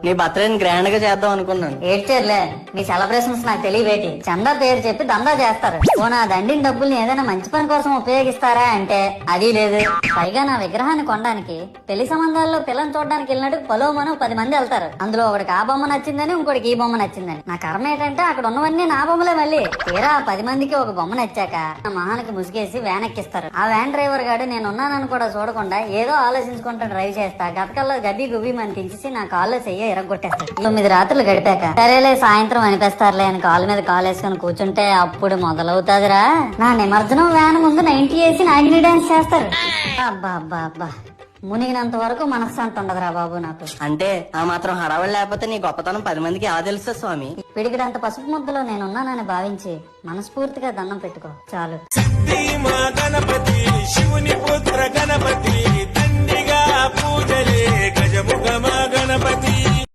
నీ birthday grand గా చేద్దాం అనుకున్నాను. ఏడ్చేర్లే, మీ సెలబ్రేషన్స్ నాకు తెలియబేటి. చందా పేరు చెప్పి దందా చేస్తారు. ఓ నా దండిన డబ్బుల్ని ఏదైనా మంచి పని కోసం ఉపయోగిస్తారా అంటే అది లేదు. పైగా నా విగ్రహాన్ని కొనడానికి పెళ్లి సంబంధాల్లో పిల్లని చూడడానికి వెళ్ళినట్టు పొలవమను 10 మంది వెళ్తారు. అందులో ఒకడికి ఆ బొమ్మ నచ్చిందని, ఇంకోటికి ఈ బొమ్మ నచ్చిందని. నా కర్మ ఏంటంటే అక్కడ ఉన్నవన్నీ నా బొమ్మలే. మళ్ళీ తీరా 10 మందికి ఒక బొమ్మ నచ్చాక నా మొహానికి ముసుగేసి వ్యాన్ ఎక్కిస్తారు. ఆ వ్యాన్ డ్రైవర్ గాడు నేనున్నానని కూడా చూడకుండా ఏదో ఆలోచించుకుంటూ డ్రైవ్ చేస్తా గతకల్లో గబ్బి గుబ్బి మన తీసి నా కాల్లో చెయ్యి ఎరగొట్టేస్తాడు. 9 రాత్రులు గడిపాక సరేలే సాయంత్రం అనిపిస్తారులే అని కాలు మీద కాలు వేసుకుని కూర్చుంటే అప్పుడు మొదలవుతాదిరా నా నిమజ్జనం. వ్యాన్ ముందు 90 వేసి నాగిని డాన్స్ చేస్తారు. అబ్బా అబ్బా అబ్బా, మునిగినంత వరకు మనశ్శాంతి ఉండదురా బాబు నాకు. అంటే ఆ మాత్రం హడావడి లేకపోతే నీ గొప్పతనం 10 మందికి ఎలా తెలుస్తుంది స్వామి? పిడికిడంత పసుపు ముద్దలో నేనున్నానని భావించి మనస్ఫూర్తిగా దండం పెట్టుకో చాలు. గణపతి శివుని పుత్ర గణపతి తండ్రిగా పూజలే గజముగా